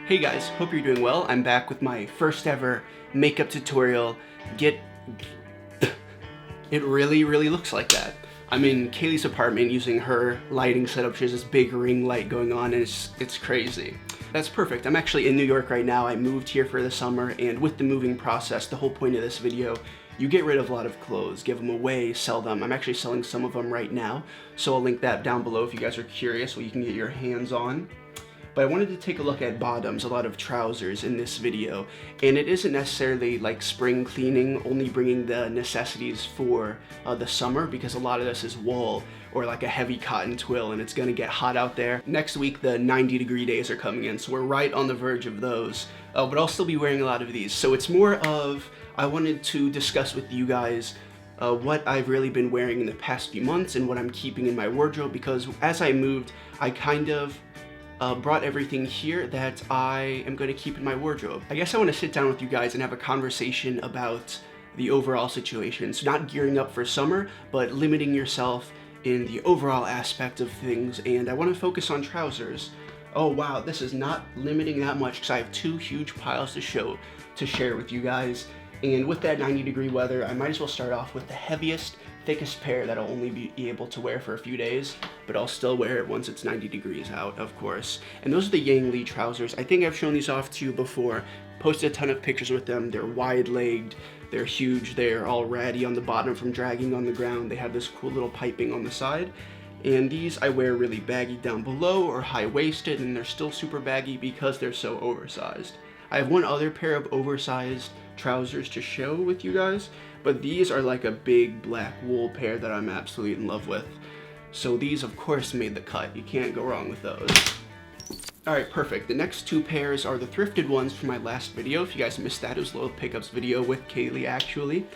Hey guys, hope you're doing well. I'm back with my first ever makeup tutorial. It really looks like that. I'm in Kaylee's apartment using her lighting setup. She has this big ring light going on and it's crazy. That's perfect. I'm actually in New York right now. I moved here for the summer, and with the moving process, the whole point of this video, you get rid of a lot of clothes, give them away, sell them. I'm actually selling some of them right now, so I'll link that down below if you guys are curious what you can get your hands on. But I wanted to take a look at bottoms, a lot of trousers in this video, and it isn't necessarily like spring cleaning, only bringing the necessities for the summer, because a lot of this is wool or like a heavy cotton twill, and it's gonna get hot out there. Next week the 90-degree days are coming in, so we're right on the verge of those, but I'll still be wearing a lot of these. So it's more of, I wanted to discuss with you guys what I've really been wearing in the past few months and what I'm keeping in my wardrobe, because as I moved, I kind of brought everything here that I am going to keep in my wardrobe. I guess I want to sit down with you guys and have a conversation about the overall situation. So not gearing up for summer, but limiting yourself in the overall aspect of things. And I want to focus on trousers. Oh wow, this is not limiting that much because I have two huge piles to share with you guys. And with that 90-degree weather, I might as well start off with the heaviest, thickest pair that I'll only be able to wear for a few days, but I'll still wear it once it's 90 degrees out, of course. And those are the Yang Lee trousers. I think I've shown these off to you before, posted a ton of pictures with them. They're wide-legged, they're huge, they're all ratty on the bottom from dragging on the ground. They have this cool little piping on the side. And these I wear really baggy down below or high-waisted, and they're still super baggy because they're so oversized. I have one other pair of oversized trousers to show with you guys, but these are like a big black wool pair that I'm absolutely in love with. So these of course made the cut. You can't go wrong with those. Alright, perfect. The next two pairs are the thrifted ones from my last video. If you guys missed that, it was a little pickups video with Kaylee actually.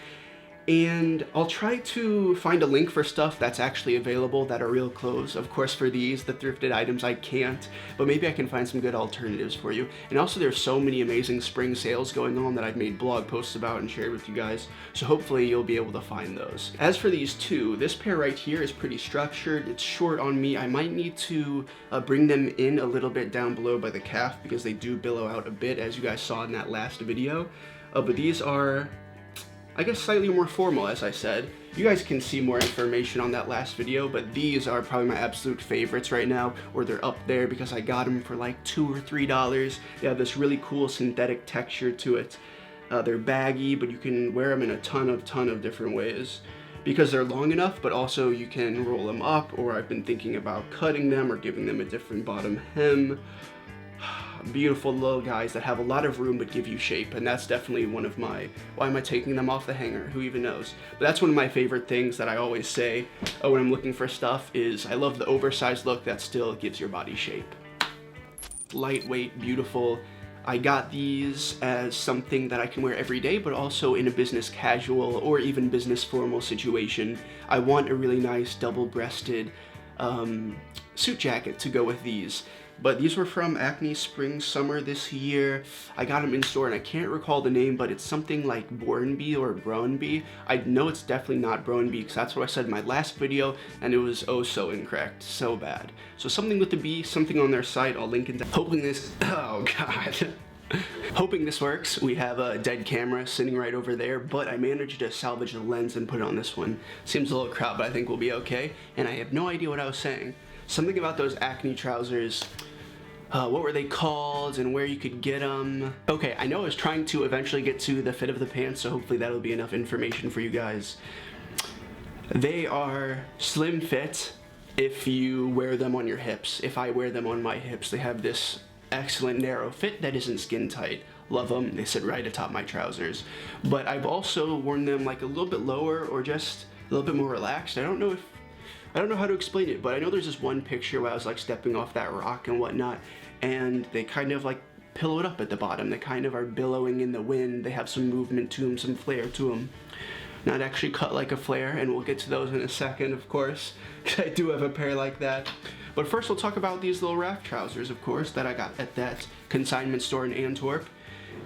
And I'll try to find a link for stuff that's actually available that are real clothes. Of course, for these, the thrifted items, I can't, but maybe I can find some good alternatives for you. And also there's so many amazing spring sales going on that I've made blog posts about and shared with you guys, so hopefully you'll be able to find those. As for these two, this pair right here is pretty structured. It's short on me. I might need to bring them in a little bit down below by the calf because they do billow out a bit, as you guys saw in that last video. But these are, I guess, slightly more formal, as I said. You guys can see more information on that last video, but these are probably my absolute favorites right now, or they're up there because I got them for like $2 or $3. They have this really cool synthetic texture to it. They're baggy, but you can wear them in a ton of different ways because they're long enough, but also you can roll them up, or I've been thinking about cutting them or giving them a different bottom hem. Beautiful little guys that have a lot of room but give you shape, and that's definitely one of my, why am I taking them off the hanger, who even knows, but that's one of my favorite things that I always say when I'm looking for stuff is I love the oversized look that still gives your body shape. Lightweight, beautiful. I got these as something that I can wear every day, but also in a business casual or even business formal situation. I want a really nice double-breasted suit jacket to go with these. But these were from Acne spring summer this year. I got them in store and I can't recall the name, but it's something like Bornby or Brownby. I know it's definitely not Brownby because that's what I said in my last video, and it was oh so incorrect, so bad. So something with the B, something on their site, I'll link it. Hoping this, oh god. Hoping this works. We have a dead camera sitting right over there, but I managed to salvage the lens and put it on this one. Seems a little crowded, but I think we'll be okay. And I have no idea what I was saying. Something about those Acne trousers. What were they called and where you could get them. Okay, I know I was trying to eventually get to the fit of the pants, so hopefully that'll be enough information for you guys. They are slim fit if you wear them on your hips. If I wear them on my hips, they have this excellent narrow fit that isn't skin tight. Love them. They sit right atop my trousers. But I've also worn them like a little bit lower or just a little bit more relaxed. I don't know how to explain it, but I know there's this one picture where I was like stepping off that rock and whatnot, and they kind of like pillowed up at the bottom. They kind of are billowing in the wind. They have some movement to them, some flair to them. Not actually cut like a flare, and we'll get to those in a second, of course, because I do have a pair like that. But first we'll talk about these little raft trousers, of course, that I got at that consignment store in Antwerp.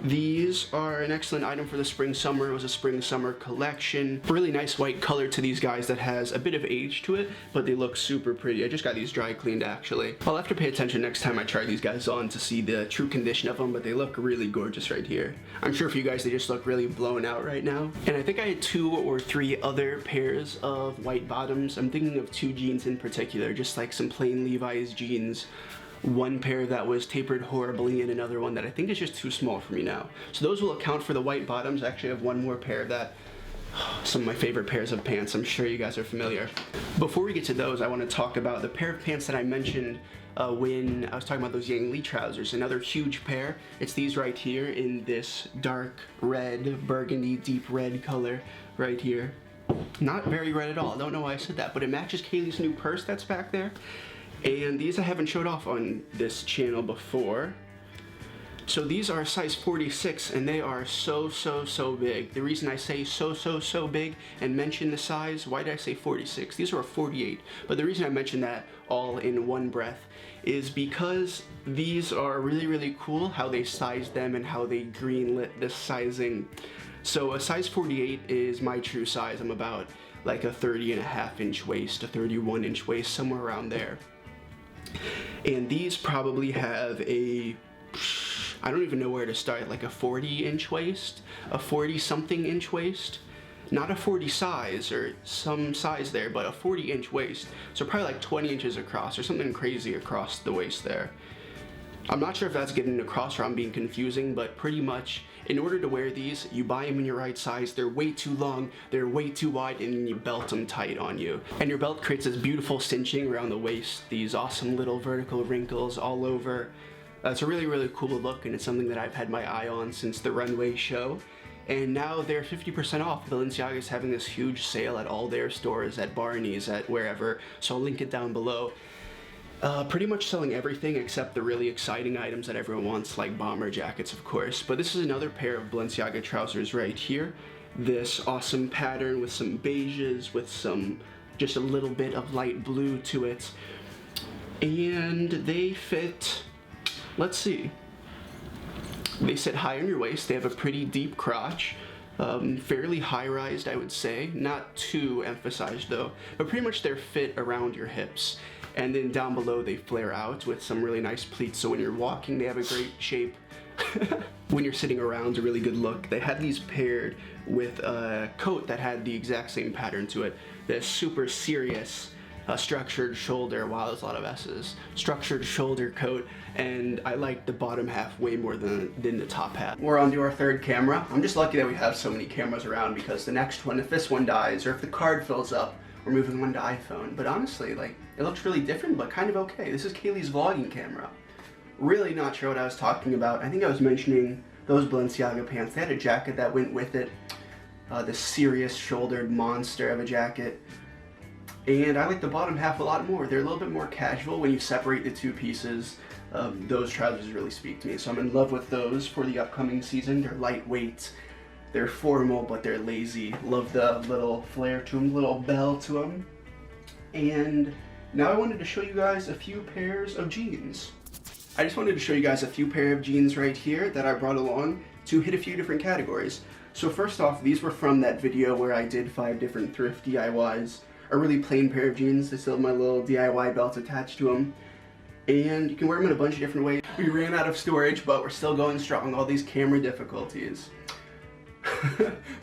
These are an excellent item for the spring-summer. It was a spring-summer collection. Really nice white color to these guys that has a bit of age to it, but they look super pretty. I just got these dry cleaned actually. I'll have to pay attention next time I try these guys on to see the true condition of them, but they look really gorgeous right here. I'm sure for you guys they just look really blown out right now. And I think I had 2 or 3 other pairs of white bottoms. I'm thinking of 2 jeans in particular, just like some plain Levi's jeans. One pair that was tapered horribly and another one that I think is just too small for me now. So those will account for the white bottoms. I actually have one more pair that, some of my favorite pairs of pants. I'm sure you guys are familiar. Before we get to those, I want to talk about the pair of pants that I mentioned when I was talking about those Yang Lee trousers. Another huge pair. It's these right here in this dark red, burgundy, deep red color right here. Not very red at all. I don't know why I said that, but it matches Kaylee's new purse that's back there. And these I haven't showed off on this channel before. So these are size 46 and they are so big. The reason I say so big and mention the size, why did I say 46? These are a 48. But the reason I mention that all in one breath is because these are really cool how they sized them and how they greenlit this sizing. So a size 48 is my true size. I'm about like a 30.5-inch waist, a 31-inch waist, somewhere around there. And these probably have a, I don't even know where to start, like a 40-inch waist, a 40-something inch waist. Not a 40 size or some size there, but a 40-inch waist. So probably like 20 inches across or something crazy across the waist there. I'm not sure if that's getting across or I'm being confusing, but pretty much in order to wear these, you buy them in your right size. They're way too long, they're way too wide, and you belt them tight on you. And your belt creates this beautiful cinching around the waist, these awesome little vertical wrinkles all over. It's a really cool look, and it's something that I've had my eye on since the runway show. And now they're 50% off. Balenciaga is having this huge sale at all their stores, at Barney's, at wherever, so I'll link it down below. Pretty much selling everything except the really exciting items that everyone wants, like bomber jackets, of course. But this is another pair of Balenciaga trousers right here. This awesome pattern with some beiges, with some, just a little bit of light blue to it. And they fit, let's see. They sit high on your waist. They have a pretty deep crotch. Fairly high-rised, I would say. Not too emphasized though, but pretty much they're fit around your hips. And then down below they flare out with some really nice pleats, so when you're walking they have a great shape. When you're sitting around, a really good look. They had these paired with a coat that had the exact same pattern to it. This super serious structured shoulder, wow, there's a lot of S's. Structured shoulder coat, and I like the bottom half way more than the top half. We're on to our third camera. I'm just lucky that we have so many cameras around, because the next one, if this one dies or if the card fills up, we're moving one to iPhone. But honestly, like, it looks really different, but kind of okay. This is Kaylee's vlogging camera. Really not sure what I was talking about. I think I was mentioning those Balenciaga pants. They had a jacket that went with it. This serious shouldered monster of a jacket. And I like the bottom half a lot more. They're a little bit more casual when you separate the two pieces. Those trousers really speak to me. So I'm in love with those for the upcoming season. They're lightweight. They're formal, but they're lazy. Love the little flare to them, little bell to them. And now I wanted to show you guys a few pairs of jeans. I just wanted to show you guys a few pair of jeans right here that I brought along to hit a few different categories. So first off, these were from that video where I did 5 different thrift DIYs. A really plain pair of jeans. They still have my little DIY belt attached to them. And you can wear them in a bunch of different ways. We ran out of storage, but we're still going strong. All these camera difficulties.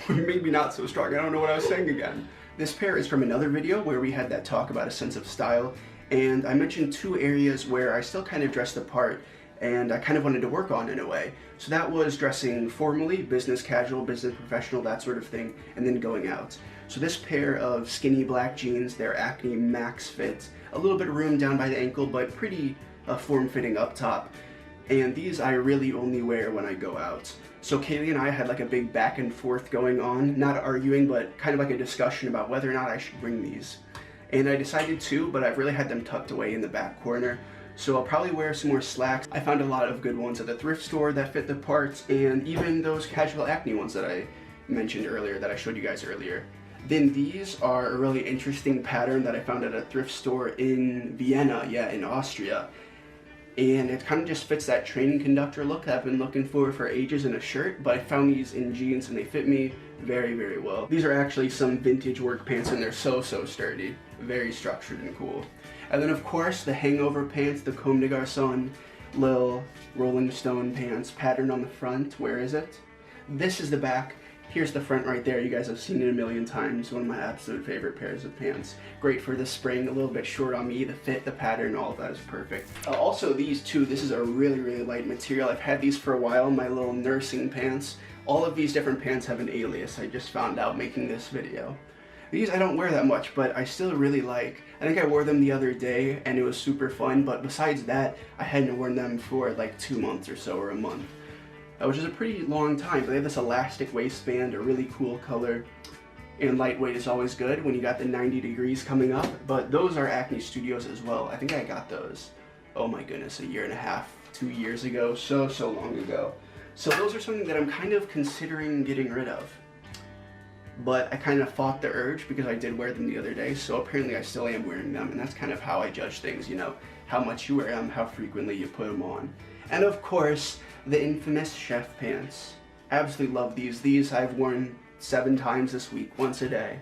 Maybe not so strong. I don't know what I was saying again. This pair is from another video where we had that talk about a sense of style, and I mentioned 2 areas where I still kind of dressed the part and I kind of wanted to work on in a way. So that was dressing formally, business casual, business professional, that sort of thing, and then going out. So this pair of skinny black jeans, they're Acne Max Fit, a little bit of room down by the ankle, but pretty form-fitting up top. And these I really only wear when I go out. So Kaylee and I had like a big back and forth going on, not arguing, but kind of like a discussion about whether or not I should bring these. And I decided to, but I've really had them tucked away in the back corner. So I'll probably wear some more slacks. I found a lot of good ones at the thrift store that fit the parts, and even those casual Acne ones that I mentioned earlier, that I showed you guys earlier. Then these are a really interesting pattern that I found at a thrift store in Vienna, in Austria. and it kind of just fits that training conductor look that I've been looking for ages in a shirt, but I found these in jeans and they fit me very, very well. These are actually some vintage work pants and they're so sturdy, very structured and cool. And then of course the hangover pants, the Comme de Garcon little Rolling Stone pants, patterned on the front. Where is it? This is the back. Here's the front right there. You guys have seen it a million times. One of my absolute favorite pairs of pants. Great for the spring, a little bit short on me. The fit, the pattern, all of that is perfect. Also these two, this is a really, really light material. I've had these for a while, my little nursing pants. All of these different pants have an alias. I just found out making this video. These I don't wear that much, but I still really like. I think I wore them the other day and it was super fun, but besides that, I hadn't worn them for like 2 months or so, or a month. Which is a pretty long time, but they have this elastic waistband, a really cool color, and lightweight is always good when you got the 90 degrees coming up, but those are Acne Studios as well. I think I got those, oh my goodness, 1.5 years, 2 years ago, so long ago. So those are something that I'm kind of considering getting rid of. But I kind of fought the urge because I did wear them the other day, so apparently I still am wearing them, and that's kind of how I judge things, you know, how much you wear them, how frequently you put them on. And of course, the infamous chef pants. Absolutely love these. These I've worn 7 times this week, once a day.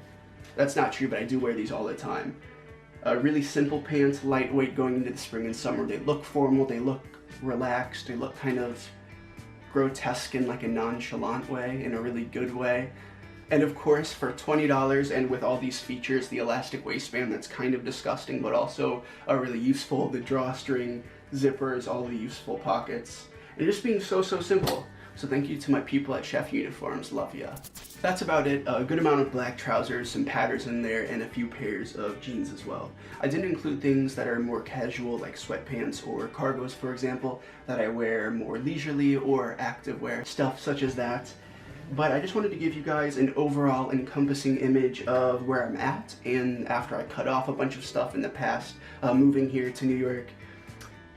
That's not true, but I do wear these all the time. Really simple pants, lightweight going into the spring and summer. They look formal, they look relaxed, they look kind of grotesque in like a nonchalant way, in a really good way. And of course, for $20 and with all these features, the elastic waistband that's kind of disgusting, but also really useful, the drawstring, zippers, all the useful pockets, and just being so simple. So thank you to my people at Chef Uniforms, love ya. That's about it. A good amount of black trousers, some patterns in there, and a few pairs of jeans as well. I didn't include things that are more casual, like sweatpants or cargos, for example, that I wear more leisurely, or active wear, stuff such as that. But I just wanted to give you guys an overall encompassing image of where I'm at, and after I cut off a bunch of stuff in the past, moving here to New York.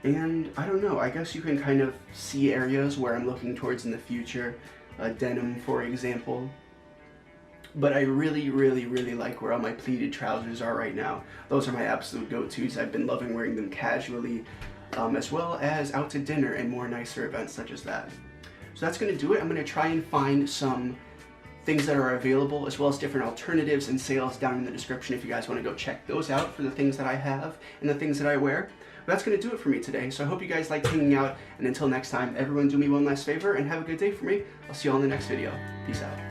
And I don't know, I guess you can kind of see areas where I'm looking towards in the future, denim for example. But I really like where all my pleated trousers are right now. Those are my absolute go-tos. I've been loving wearing them casually, as well as out to dinner and more nicer events such as that. So that's going to do it. I'm going to try and find some things that are available, as well as different alternatives and sales down in the description if you guys want to go check those out for the things that I have and the things that I wear. But that's going to do it for me today. So I hope you guys liked hanging out, and until next time, everyone do me one last favor and have a good day for me. I'll see you all in the next video. Peace out.